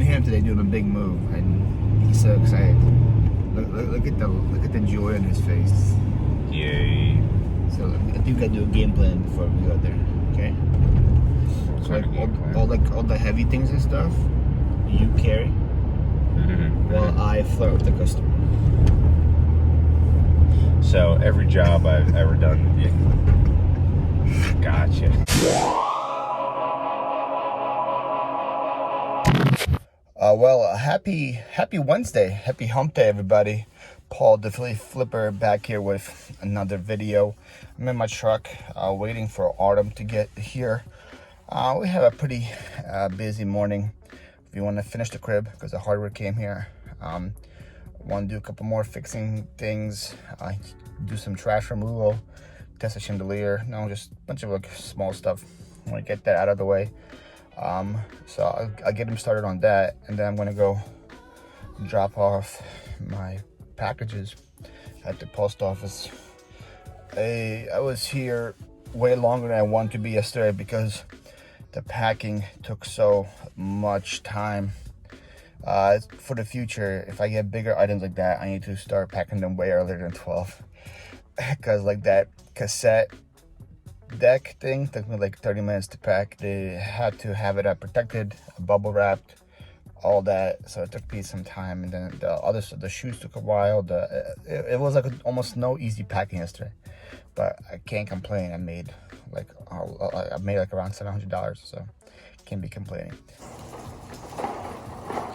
him today doing a big move, and he's so excited. Look at the joy on his face. Yay. So I think we gotta do a game plan before we go there. Okay. So like all the heavy things and stuff, you carry, while I flirt with the customer. So every job I've ever done with you. Gotcha. Happy Wednesday, happy hump day, everybody. Paul, the Philly Flipper, back here with another video. I'm in my truck, waiting for Artem to get here. We have a pretty busy morning. We want to finish the crib because the hardware came here. Want to do a couple more fixing things, do some trash removal, test the chandelier. No, just a bunch of like small stuff. I want to get that out of the way. So I'll get him started on that, and then I'm gonna go drop off my packages at the post office. I was here way longer than I wanted to be yesterday because the packing took so much time. For the future, if I get bigger items like that, I need to start packing them way earlier than 12, because like that cassette deck thing took me like 30 minutes to pack. They had to have it protected, bubble wrapped, all that, so it took me some time. And then the other stuff, the shoes took a while. It was like almost no easy packing yesterday, but I can't complain. I made like around $700, so can't be complaining.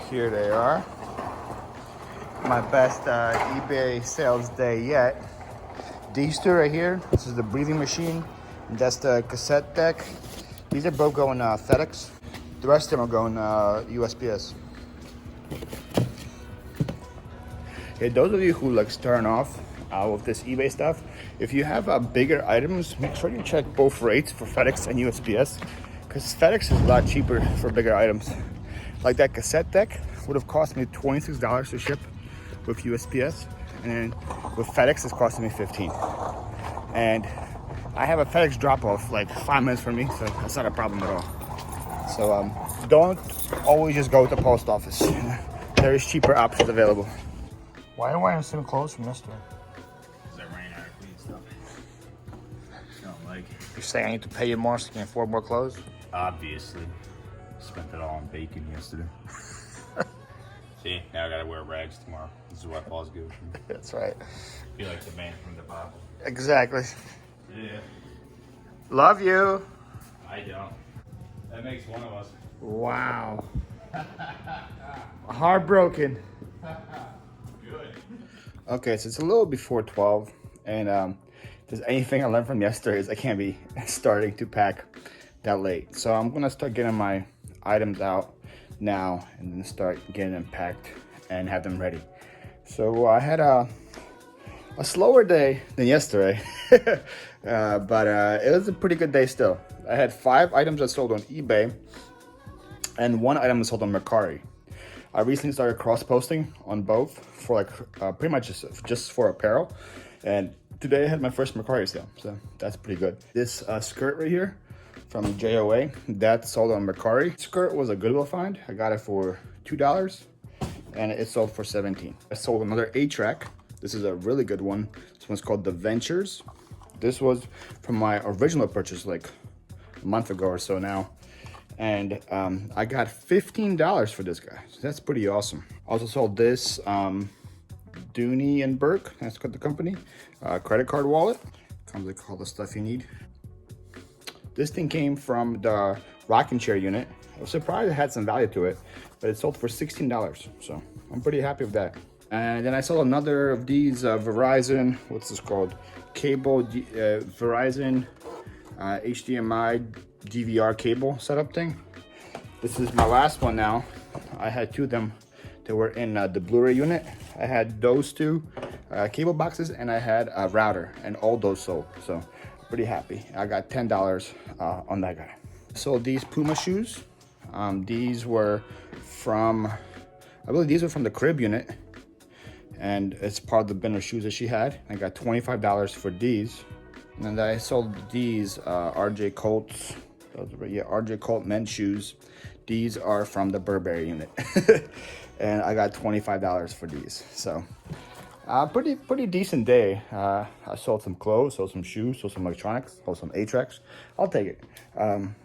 Here they are, my best eBay sales day yet. These two right here, this is the breathing machine, and that's the cassette deck. These are both going FedEx. The rest of them are going USPS. Okay, those of you who like starting off with this eBay stuff, if you have bigger items, make sure you check both rates for FedEx and USPS, because FedEx is a lot cheaper for bigger items. Like that cassette deck would have cost me $26 to ship with USPS, and then with FedEx it's costing me $15. And I have a FedEx drop-off like 5 minutes from me, so that's not a problem at all. So don't always just go to the post office. There is cheaper options available. Why are you wearing the same clothes from yesterday? Because I ran out of clean stuff. Don't like it. You're saying I need to pay you more so you can afford more clothes? Obviously. Spent it all on bacon yesterday. See, now I gotta wear rags tomorrow. This is why Paul's good with me. That's right. Feel like the man from the Bible. Exactly. Yeah. Love you. I don't. That makes one of us. Wow. Heartbroken. Good. Okay, so it's a little before 12, and if there's anything I learned from yesterday is I can't be starting to pack that late. So I'm gonna start getting my items out now and then start getting them packed and have them ready. So I had a slower day than yesterday, but it was a pretty good day still. I had 5 items that sold on eBay and 1 item that sold on Mercari. I recently started cross-posting on both for like pretty much just for apparel, and today I had my first Mercari sale, so that's pretty good. This skirt right here from JOA, that sold on Mercari. Skirt was a Goodwill find. I got it for $2 and it sold for $17. I sold another A-Track. This is a really good one. This one's called The Ventures. This was from my original purchase like a month ago or so now. And I got $15 for this guy. So that's pretty awesome. Also sold this Dooney and Burke, that's the company, credit card wallet. Comes with all the stuff you need. This thing came from the rocking chair unit. I was surprised it had some value to it, but it sold for $16. So I'm pretty happy with that. And then I saw another of these Verizon, what's this called? Cable, Verizon HDMI DVR cable setup thing. This is my last one now. I had 2 of them that were in the Blu-ray unit. I had those 2 cable boxes, and I had a router, and all those sold. So pretty happy. I got $10 on that guy. So these Puma shoes, these were from, I believe these were from the crib unit, and it's part of the bin of shoes that she had. I got $25 for these. And then I sold these RJ Colts, RJ Colt men's shoes. These are from the Burberry unit. And I got $25 for these. So pretty decent day. I sold some clothes, sold some shoes, sold some electronics, sold some Atrax. I'll take it.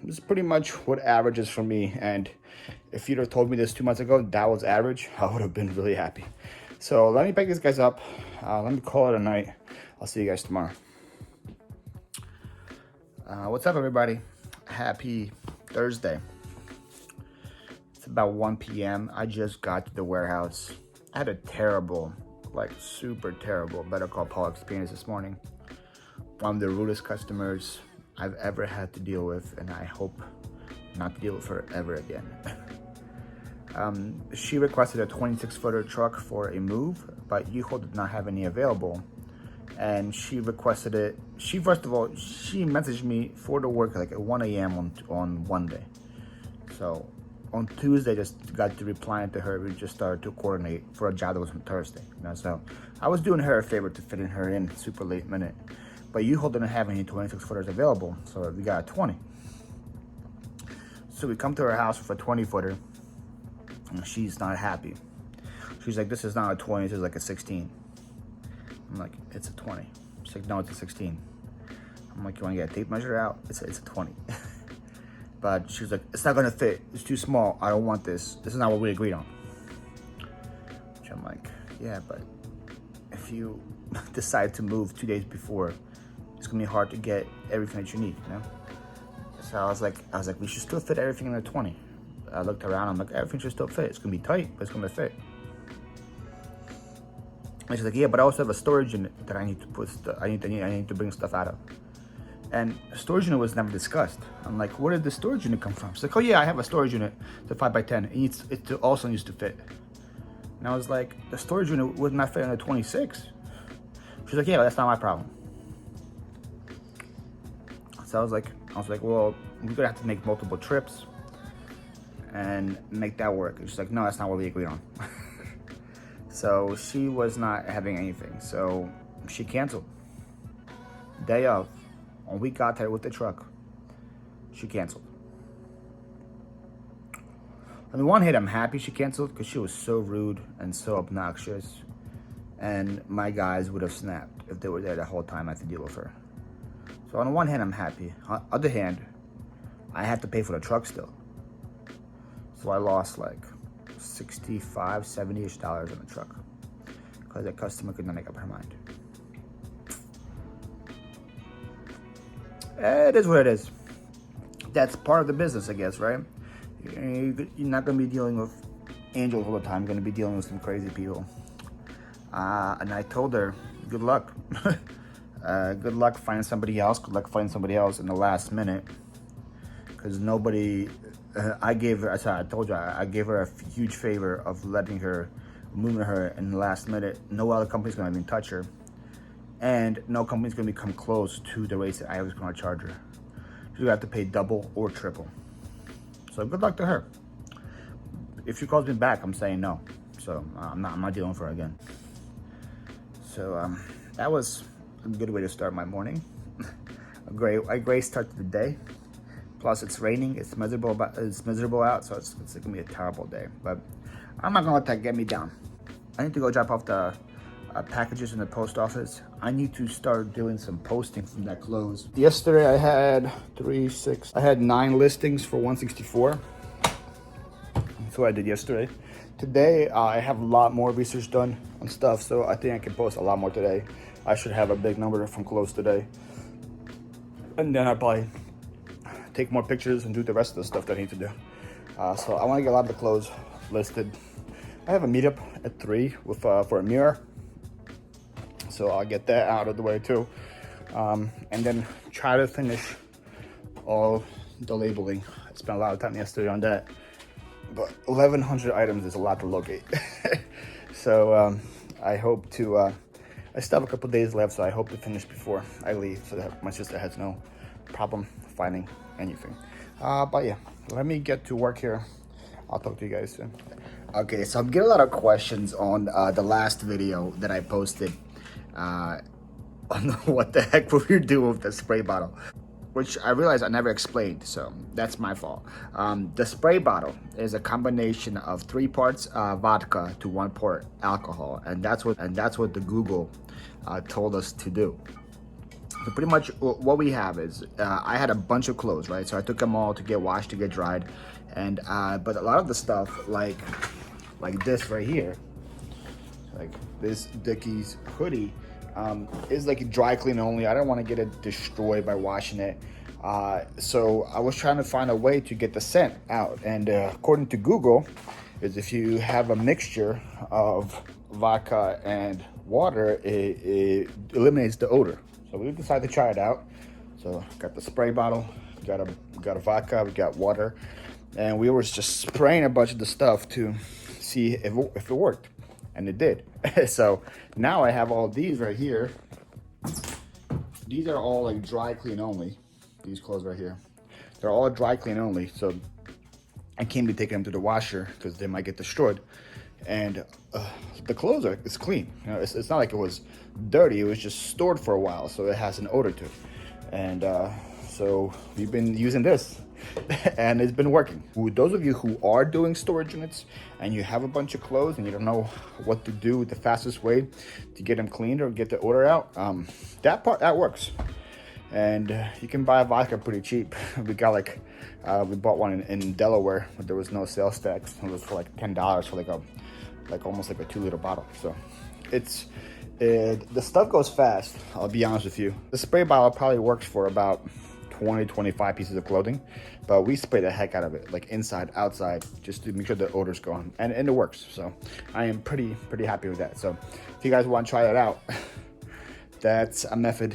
This is pretty much what averages for me. And if you'd have told me this 2 months ago, that was average, I would have been really happy. So let me pick these guys up. Let me call it a night. I'll see you guys tomorrow. What's up, everybody? Happy Thursday. It's about 1 p.m. I just got to the warehouse. I had a terrible, like super terrible Better Call Paul experience this morning. One of the rudest customers I've ever had to deal with, and I hope not to deal with her ever again. She requested a 26-footer truck for a move, but U-Haul did not have any available. And she requested it. She messaged me for the work like at 1 a.m. on Monday. So on Tuesday, just got to replying to her. We just started to coordinate for a job that was on Thursday. You know, so I was doing her a favor to fit in her in super late minute. But U-Haul didn't have any 26-footers available, so we got a 20. So we come to her house with a 20-footer, and she's not happy. She's like, "This is not a 20, this is like a 16. I'm like, "It's a 20. She's like, "No, it's a 16. I'm like, "You want to get a tape measure out?" It's a 20. But she was like, "It's not gonna fit. It's too small. I don't want this. This is not what we agreed on." Which I'm like, "Yeah, but if you decide to move 2 days before, it's gonna be hard to get everything that you need, you know?" So I was like, "We should still fit everything in the 20." I looked around. I'm like, "Everything should still fit. It's gonna be tight, but it's gonna fit." And she's like, "Yeah, but I also have a storage unit that I need to put. I need to bring stuff out of." And storage unit was never discussed. I'm like, "Where did the storage unit come from?" She's like, "Oh yeah, I have a storage unit. It's a 5x10. It also needs to fit." And I was like, "The storage unit would not fit in a 26." She's like, "Yeah, that's not my problem." So I was like, "Well, we're gonna have to make multiple trips and make that work." And she's like, "No, that's not what we agreed on." So she was not having anything. So she canceled. Day of, when we got there with the truck, she canceled. On the one hand, I'm happy she canceled because she was so rude and so obnoxious. And my guys would have snapped if they were there the whole time I had to deal with her. So on the one hand, I'm happy. On the other hand, I had to pay for the truck still. So I lost like $65, $70-ish on the truck because the customer could not make up her mind. It is what it is. That's part of the business, I guess, right? You're not going to be dealing with angels all the time. You're going to be dealing with some crazy people. And I told her, good luck. Good luck finding somebody else. Good luck finding somebody else in the last minute. Because nobody... I told you, I gave her a huge favor of moving her in the last minute. No other company's going to even touch her. And no company's going to come close to the rates that I was going to charge her. She's going to have to pay double or triple. So good luck to her. If she calls me back, I'm saying no. So I'm not dealing with her again. So that was a good way to start my morning. a great start to the day. Plus, it's raining. It's miserable out, so it's gonna be a terrible day. But I'm not gonna let that get me down. I need to go drop off the packages in the post office. I need to start doing some posting from that close. Yesterday, I had 9 listings for 164. That's what I did yesterday. Today, I have a lot more research done on stuff, so I think I can post a lot more today. I should have a big number from close today, and then I'll probably take more pictures and do the rest of the stuff that I need to do. So I want to get a lot of the clothes listed. I have a meetup at 3 with for a mirror, so I'll get that out of the way too, and then try to finish all the labeling. I spent a lot of time yesterday on that, but 1,100 items is a lot to locate. So I hope to. I still have a couple days left, so I hope to finish before I leave, so that my sister has no problem finding anything. But yeah, let me get to work here. I'll talk to you guys soon. Okay, so I'm getting a lot of questions on the last video that I posted on what the heck were we doing with the spray bottle. which I realized I never explained, so that's my fault. The spray bottle is a combination of 3 parts vodka to 1 part alcohol, and that's what the Google told us to do. So pretty much what we have is I had a bunch of clothes, right? So I took them all to get washed, to get dried, and but a lot of the stuff like this right here, like this Dickies hoodie, is like dry clean only. I don't want to get it destroyed by washing it. So I was trying to find a way to get the scent out, and according to Google, is if you have a mixture of vodka and water, it eliminates the odor. So we decided to try it out. So got the spray bottle, got a vodka, we got water, and we were just spraying a bunch of the stuff to see if it worked, and it did. So now I have all these right here. These are all like dry clean only. These clothes right here, they're all dry clean only. So I can't be taking them to the washer because they might get destroyed. And the clothes it's clean. You know, it's not like it was dirty. It was just stored for a while, so it has an odor to it. And so we've been using this, and it's been working. Those of you who are doing storage units and you have a bunch of clothes and you don't know what to do, the fastest way to get them cleaned or get the odor out, that works. And you can buy a vodka pretty cheap. We got like we bought one in Delaware, but there was no sales tax. It was for like $10 for almost like a 2-liter bottle. So the stuff goes fast, I'll be honest with you. The spray bottle probably works for about 20-25 pieces of clothing, but we spray the heck out of it, like inside, outside, just to make sure the odor's gone, and it works. So I am pretty happy with that. So if you guys want to try that out, that's a method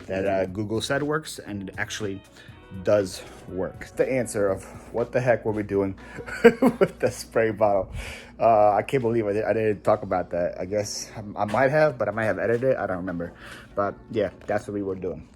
that Google said works, and it actually does work. The answer of what the heck were we doing with the spray bottle. I can't believe I didn't talk about that. I guess I might have, but I might have edited it. I don't remember. But yeah, that's what we were doing.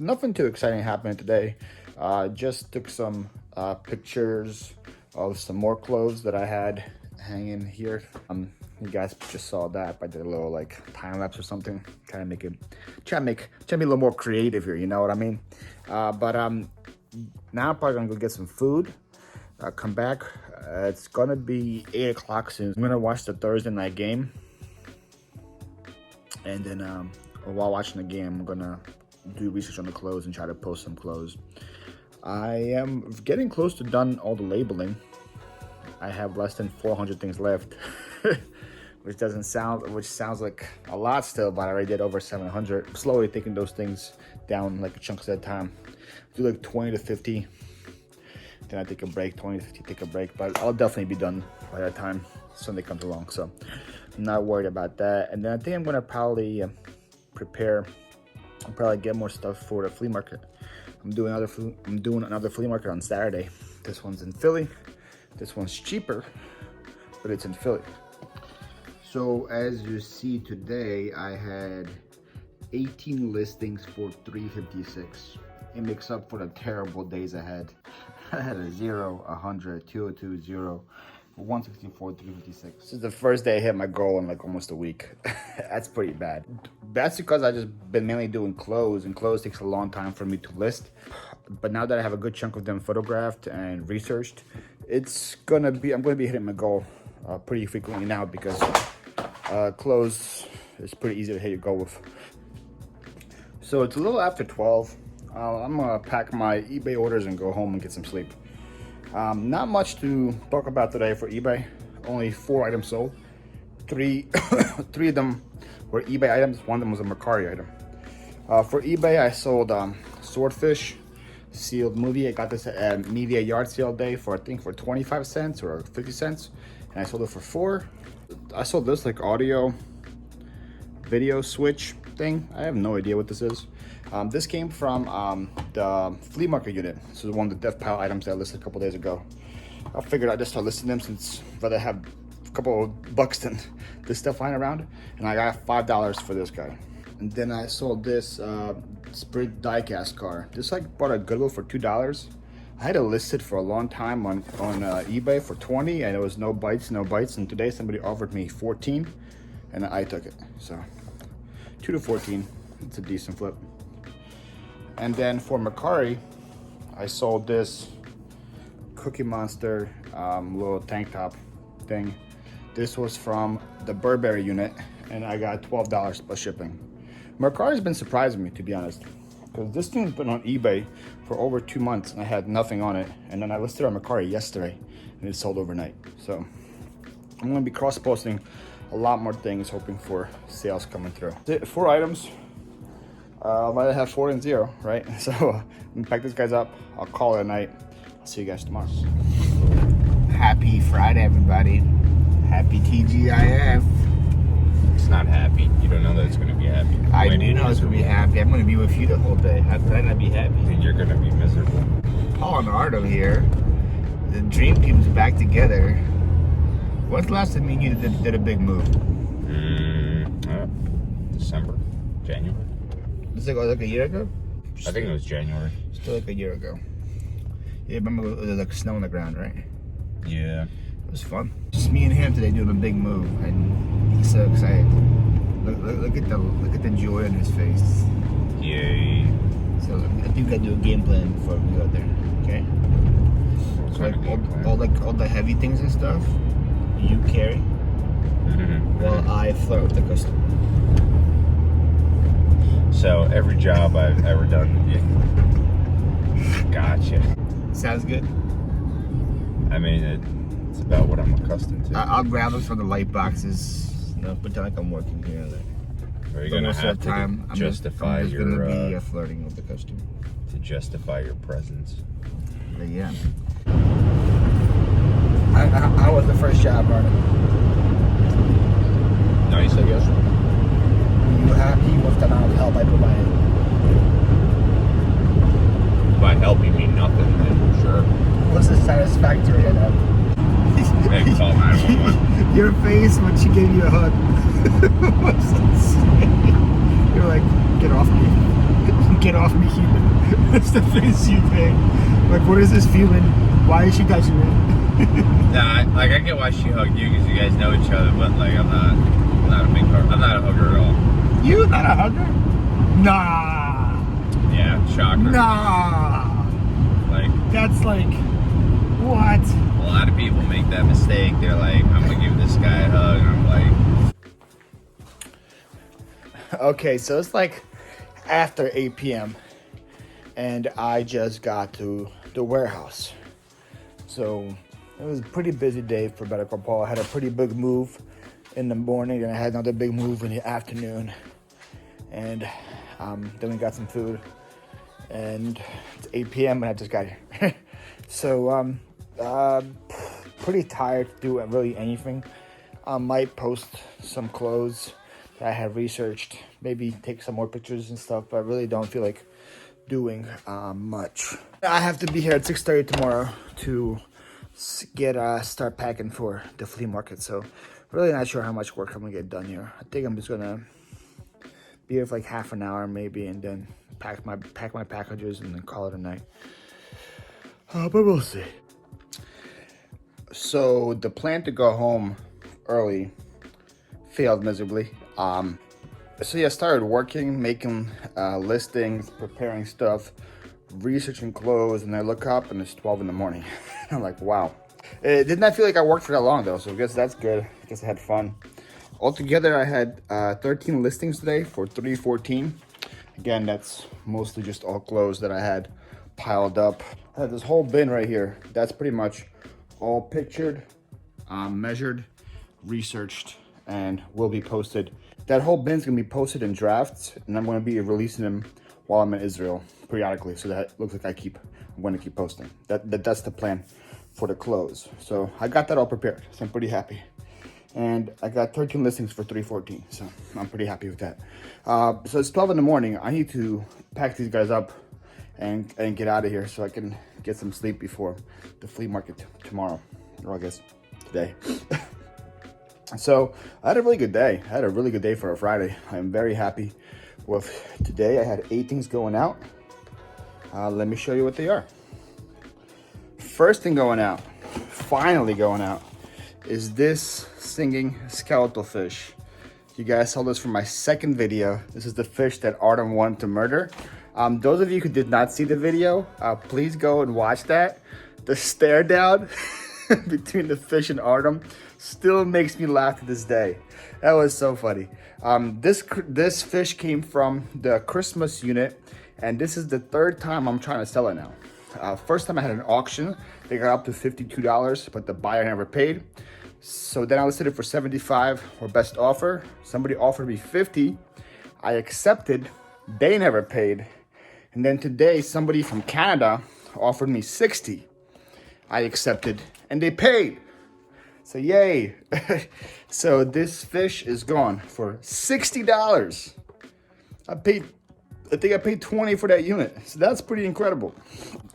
Nothing too exciting happened today. Just took some pictures of some more clothes that I had hanging here. You guys just saw that. I did a little like time lapse or something. Try to be a little more creative here. You know what I mean? But now I'm probably gonna go get some food. Come back. It's gonna be 8 o'clock soon. I'm gonna watch the Thursday night game, and then while watching the game, I'm gonna do research on the clothes and try to post some clothes. I am getting close to done all the labeling. I have less than 400 things left, which sounds like a lot still, but I already did over 700. I'm slowly taking those things down like chunks at a time. Do like 20 to 50, then I take a break. 20 to 50, take a break, but I'll definitely be done by that time Sunday comes along. So I'm not worried about that. And then I think I'm gonna probably prepare. I'll probably get more stuff for the flea market. I'm doing another flea market on Saturday. This one's in Philly. This one's cheaper, but it's in Philly. So as you see today, I had 18 listings for $356. It makes up for the terrible days ahead. I had a 0, 100, 202, 0. 164, 356. This is the first day I hit my goal in like almost a week. That's pretty bad. That's because I just been mainly doing clothes, and clothes takes a long time for me to list. But now that I have a good chunk of them photographed and researched, I'm gonna be hitting my goal pretty frequently now, because clothes is pretty easy to hit your goal with. So it's a little after 12. I'm gonna pack my eBay orders and go home and get some sleep. Not much to talk about today for eBay. Only 4 items sold. three, three of them were eBay items. One of them was a Mercari item. For eBay, I sold Swordfish sealed movie. I got this at Media Yard Sale Day for, I think, for 25 cents or 50 cents. And I sold it for $4. I sold this like audio video switch thing. I have no idea what this is. This came from the flea market unit. This is one of the Death Pile items that I listed a couple days ago. I figured I'd just start listing them since I'd rather have a couple of bucks than this stuff lying around. And I got $5 for this guy. And then I sold this Spirit diecast car. This I bought at Goodwill for $2. I had it listed for a long time on eBay for 20, and it was no bites. And today somebody offered me 14, and I took it. So 2 to 14, it's a decent flip. And then for Mercari, I sold this Cookie Monster little tank top thing. This was from the Burberry unit, and I got $12 plus shipping. Mercari's been surprising me, to be honest, because this thing's been on eBay for over 2 months and I had nothing on it. And then I listed it on Mercari yesterday and it sold overnight. So I'm gonna be cross-posting a lot more things, hoping for sales coming through. 4 items. I'd rather have 4 than 0, right? So I'm gonna pack these guys up. I'll call it a night. I'll see you guys tomorrow. Happy Friday, everybody. Happy TGIF. It's not happy. You don't know that it's going to be happy. I do know it's going to be happy. I'm going to be with you the whole day. How could I not be happy? And you're going to be miserable. Paul and Ardo here. The dream team's back together. When's the last time me and you did a big move? December? January? It's like a year ago? I think it was January. Still like a year ago. Yeah, remember it was like snow on the ground, right? Yeah. It was fun. Just me and him today doing a big move, and he's so excited. Look at the joy on his face. Yay. So I think we gotta do a game plan before we go there. Okay. So like all the heavy things and stuff, you carry, while I flirt with the customer. So every job I've ever done, gotcha. Sounds good. I mean, it's about what I'm accustomed to. I'll grab them from the light boxes. You know, pretend like I'm working here. Are you gonna have to justify I'm just gonna be your flirting with the customer. to justify your presence? But yeah. How was the first job, Arden? Nice, I guess. Were you happy with the amount of help I provided? By help, you mean nothing, then sure. What's the satisfactory enough? Hey, call 911. Your face when she gave you a hug was insane. You're like, get off me. Get off me, human. That's the face you made. Like, what is this feeling? Why is she touching me? Nah, like I get why she hugged you because you guys know each other, but like I'm not a big hugger. I'm not a hugger at all. You not a hugger? Nah. Yeah, shocker. Nah. Like That's like, what? a lot of people make that mistake. They're like, I'm gonna give this guy a hug, and I'm like. Okay, so it's like after 8 p.m. and I just got to the warehouse. So it was a pretty busy day for Better Call Paul. I had a pretty big move in the morning, and I had another big move in the afternoon. And then we got some food, and it's 8 p.m. and I just got here. So pretty tired to do really anything. I might post some clothes that I have researched, maybe take some more pictures and stuff, but I really don't feel like doing much. I have to be here at 6:30 tomorrow to start packing for the flea market, so really not sure how much work I'm gonna get done here. I think I'm just gonna be here for like half an hour maybe, and then pack my packages and then call it a night. But we'll see. So the plan to go home early failed miserably. So yeah, I started working, making listings, preparing stuff, researching clothes, and I look up and it's 12 in the morning. I'm like, wow. It did not feel like I worked for that long though, so I guess that's good. I guess I had fun. Altogether, I had 13 listings today for $314. Again, that's mostly just all clothes that I had piled up. I had this whole bin right here. That's pretty much all pictured, measured, researched, and will be posted. That whole bin's gonna be posted in drafts, and I'm gonna be releasing them while I'm in Israel periodically, so that it looks like I'm gonna keep posting. That's the plan for the close. So I got that all prepared, so I'm pretty happy. And I got 13 listings for $314, so I'm pretty happy with that. So it's 12 in the morning. I need to pack these guys up and get out of here so I can get some sleep before the flea market tomorrow, or I guess today. So I had a really good day. I had a really good day for a Friday. I'm very happy with today. I had 8 things going out. Let me show you what they are. First thing going out, finally going out, is this singing skeletal fish. You guys saw this from my second video. This is the fish that Artem wanted to murder. Those of you who did not see the video, please go and watch that. The stare down between the fish and Artem still makes me laugh to this day. That was so funny. This fish came from the Christmas unit, and this is the 3rd time I'm trying to sell it now. First time I had an auction, they got up to $52, but the buyer never paid. So then I listed it for $75 or best offer. Somebody offered me $50. I accepted. They never paid. And then today, somebody from Canada offered me $60. I accepted, and they paid. So yay. So this fish is gone for $60. I think I paid $20 for that unit. So that's pretty incredible.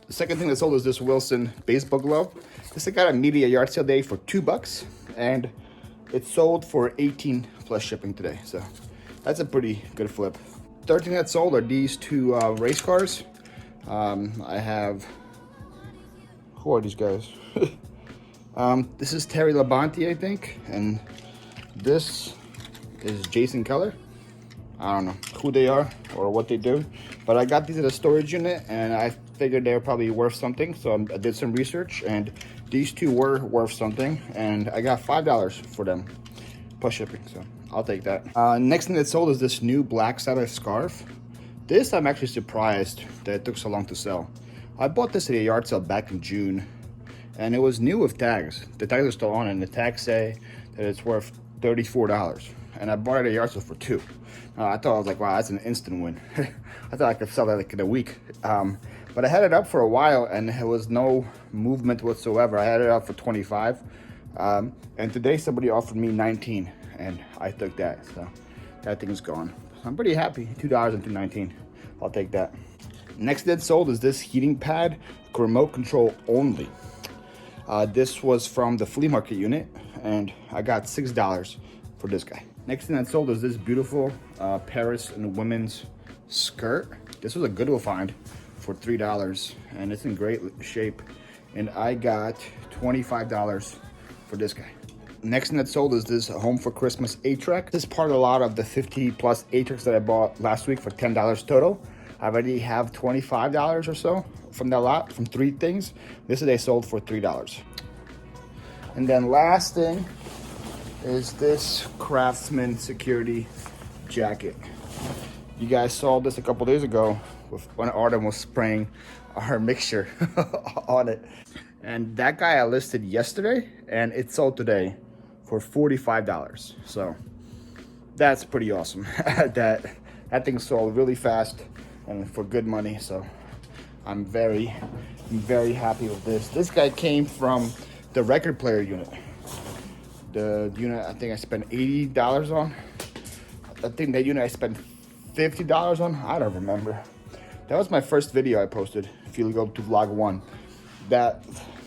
The second thing that sold is this Wilson baseball glove. This I got at media yard sale day for $2, and it sold for $18 plus shipping today. So that's a pretty good flip. Third thing that sold are these 2 race cars. I have, who are these guys? This is Terry Labonte, I think, and this is Jason Keller. I don't know who they are or what they do, but I got these at a storage unit, and I figured they're probably worth something, so I did some research, and these 2 were worth something, and I got $5 for them plus shipping, so I'll take that. Next thing that sold is this new black satin scarf. This I'm actually surprised that it took so long to sell. I bought this at a yard sale back in June, and it was new with tags. The tags are still on, and the tags say that it's worth $34, and I bought it at a yard sale for $2. I thought, I was like, wow, that's an instant win. I thought I could sell that like in a week. But I had it up for a while, and there was no movement whatsoever. I had it up for $25, and today somebody offered me $19, and I took that. So that thing's gone. So I'm pretty happy. $2 and $2.19. I'll take that. Next that sold is this heating pad, remote control only. This was from the flea market unit, and I got $6 for this guy. Next thing that sold is this beautiful Paris and women's skirt. This was a Goodwill find for $3, and it's in great shape. And I got $25 for this guy. Next thing that sold is this Home for Christmas 8-track. This is part of a lot of the 50 plus 8-tracks that I bought last week for $10 total. I already have $25 or so from that lot, from 3 things. This they sold for $3. And then last thing is this Craftsman security jacket. You guys saw this a couple days ago when Artem was spraying our mixture on it. And that guy I listed yesterday, and it sold today for $45. So that's pretty awesome. that thing sold really fast and for good money. So I'm very happy with this. This guy came from the record player unit. The unit I think I spent $80 on. I think that unit I spent $50 on. I don't remember. That was my first video I posted. If you go to vlog 1, that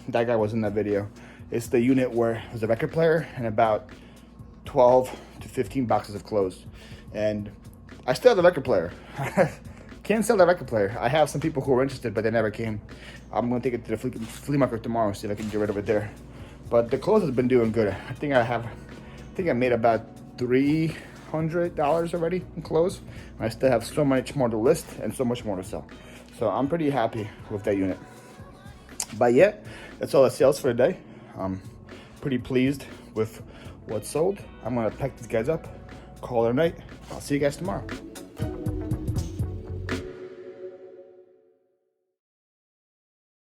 guy was in that video. It's the unit where there's a record player and about 12 to 15 boxes of clothes. And I still have the record player. Can't sell the record player. I have some people who are interested, but they never came. I'm gonna take it to the flea market tomorrow, see if I can get rid of it there. But the clothes has been doing good. I think I made about $300 already in clothes. I still have so much more to list and so much more to sell. So I'm pretty happy with that unit. But yeah, that's all the sales for today. I'm pretty pleased with what sold. I'm gonna pack these guys up, call it a night. I'll see you guys tomorrow.